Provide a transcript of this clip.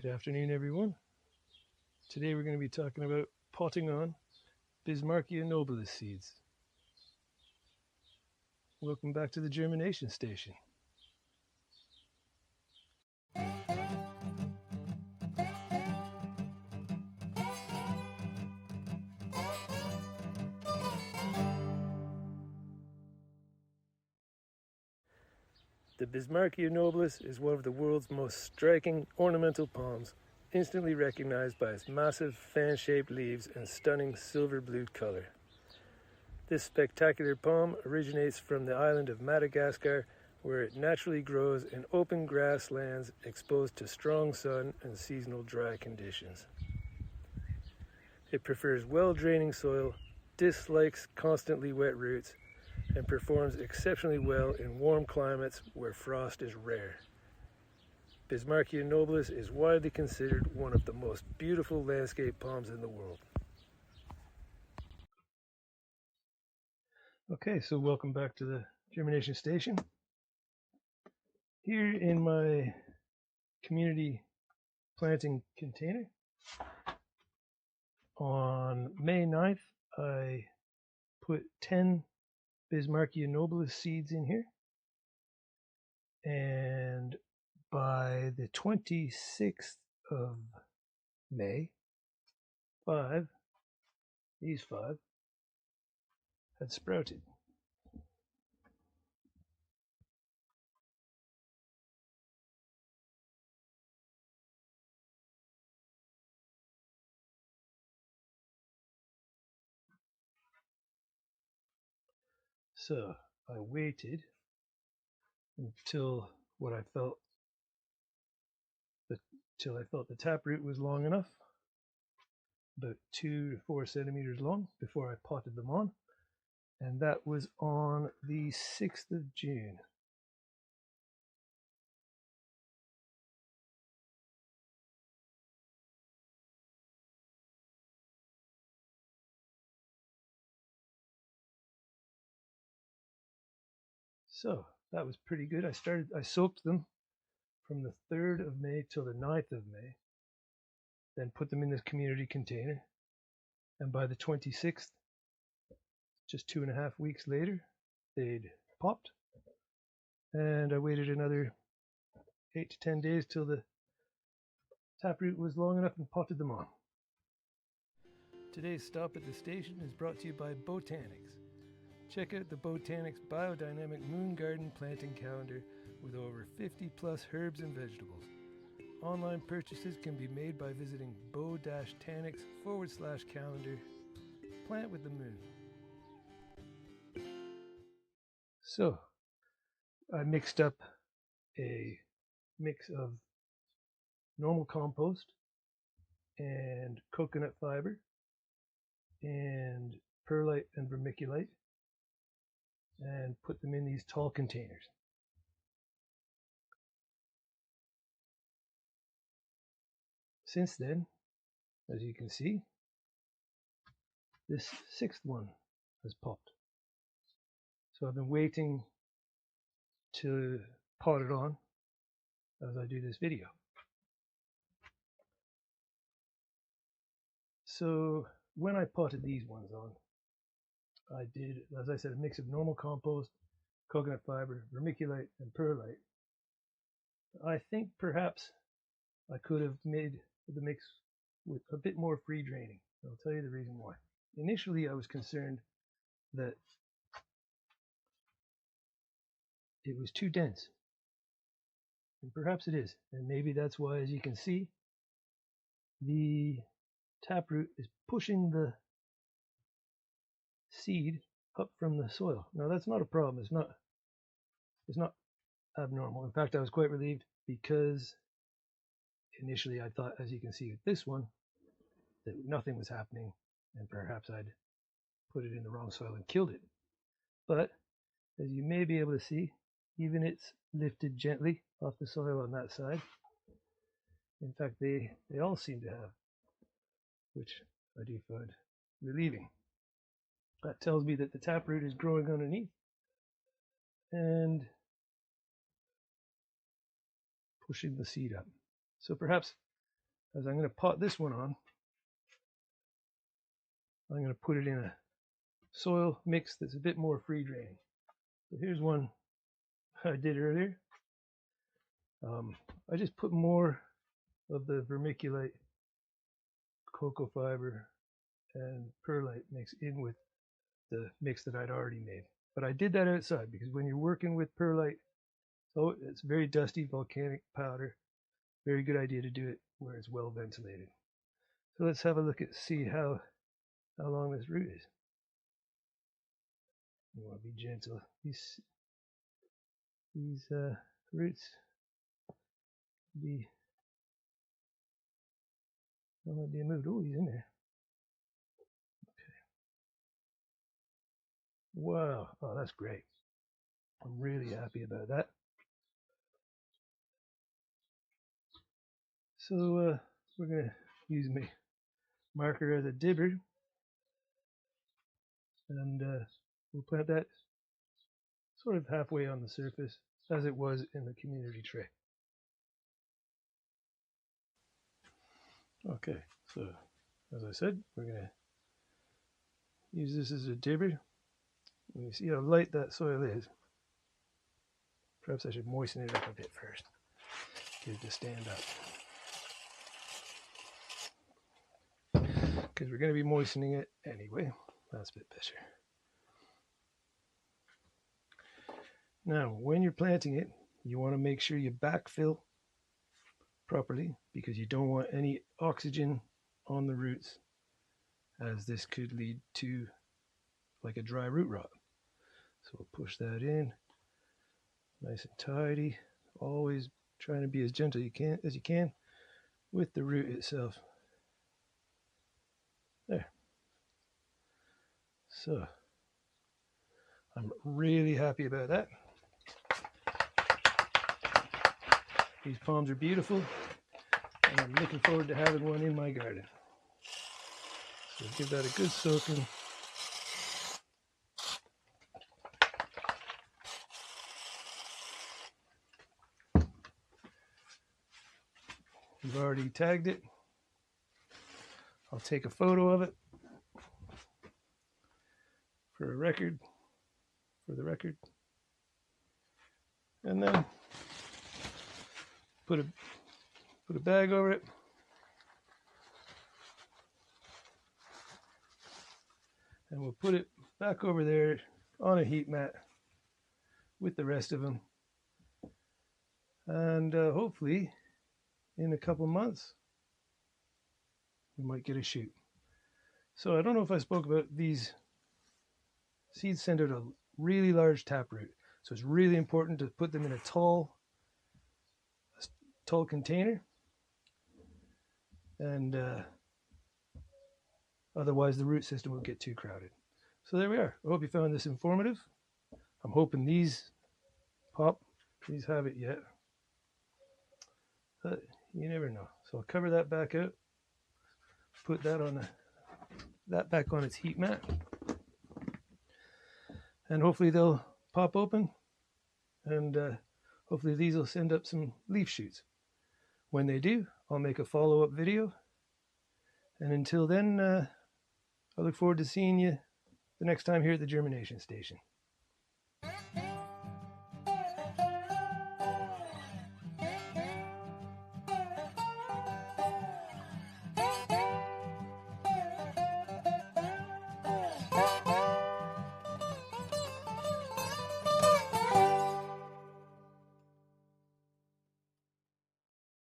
Good afternoon, everyone. Today we're going to be talking about potting on Bismarckia Nobilis seeds. Welcome back to the Germination Station. The Bismarckia Nobilis is one of the world's most striking ornamental palms, instantly recognized by its massive fan-shaped leaves and stunning silver-blue color. This spectacular palm originates from the island of Madagascar, where it naturally grows in open grasslands exposed to strong sun and seasonal dry conditions. It prefers well-draining soil, dislikes constantly wet roots, and performs exceptionally well in warm climates where frost is rare. Bismarckia nobilis is widely considered one of the most beautiful landscape palms in the world. Okay, so welcome back to the Germination Station. Here in my community planting container, on May 9th, I put 10 Bismarckia nobilis seeds in here, and by the 26th of May, these five had sprouted. So I waited until I felt the taproot was long enough, about 2 to 4 centimeters long, before I potted them on, and that was on the 6th of June. So that was pretty good. I soaked them from the 3rd of May till the 9th of May, then put them in this community container, and by the 26th, just 2.5 weeks later, they'd popped, and I waited another 8 to 10 days till the taproot was long enough and potted them on. Today's stop at the station is brought to you by Botanics. Check out the Botanics Biodynamic Moon Garden Planting Calendar with over 50 plus herbs and vegetables. Online purchases can be made by visiting bo-tanics.com/calendar. Plant with the moon. So, I mixed up a mix of normal compost and coconut fiber and perlite and vermiculite, and put them in these tall containers. Since then, as you can see, this 6th one has popped. So I've been waiting to pot it on as I do this video. So when I potted these ones on, I did, as I said, a mix of normal compost, coconut fiber, vermiculite, and perlite. I think perhaps I could have made the mix with a bit more free draining. I'll tell you the reason why. Initially, I was concerned that it was too dense, and perhaps it is, and maybe that's why, as you can see, the taproot is pushing the seed up from the soil. Now that's not a problem. It's not abnormal. In fact, I was quite relieved, because initially I thought, as you can see with this one, that nothing was happening and perhaps I'd put it in the wrong soil and killed it. But as you may be able to see, even it's lifted gently off the soil on that side. In fact, they all seem to have, which I do find relieving. That tells me that the taproot is growing underneath and pushing the seed up. So perhaps as I'm going to pot this one on, I'm going to put it in a soil mix that's a bit more free draining. So here's one I did earlier. I just put more of the vermiculite, cocoa fiber, and perlite mix in with the mix that I'd already made. But I did that outside because when you're working with perlite, so it's very dusty volcanic powder, very good idea to do it where it's well ventilated. So let's have a look at see how long this root is. You want to be gentle. These roots might be moved. Oh, he's in there. Okay. Wow. Oh, that's great. I'm really happy about that. So we're going to use my marker as a dibber, and we'll plant that sort of halfway on the surface as it was in the community tray. Okay, so as I said, we're going to use this as a dibber. And you see how light that soil is. Perhaps I should moisten it up a bit first, get it to stand up. Because we're going to be moistening it anyway. That's a bit better. Now, when you're planting it, you want to make sure you backfill properly because you don't want any oxygen on the roots, as this could lead to like a dry root rot. So we'll push that in nice and tidy, always trying to be as gentle as you can with the root itself. There. So I'm really happy about that. These palms are beautiful, and I'm looking forward to having one in my garden. So give that a good soaking. We've already tagged it. I'll take a photo of it for the record, and then put a bag over it, and we'll put it back over there on a heat mat with the rest of them, and hopefully in a couple months we might get a shoot. So I don't know if I spoke about these seeds send out a really large taproot, so it's really important to put them in a tall container, and otherwise the root system will get too crowded. So there we are. I hope you found this informative. I'm hoping these pop. These haven't yet, but you never know. So I'll cover that back out, put that back on its heat mat, and hopefully they'll pop open, and hopefully these will send up some leaf shoots. When they do, I'll make a follow-up video, and until then, I look forward to seeing you the next time here at the Germination Station.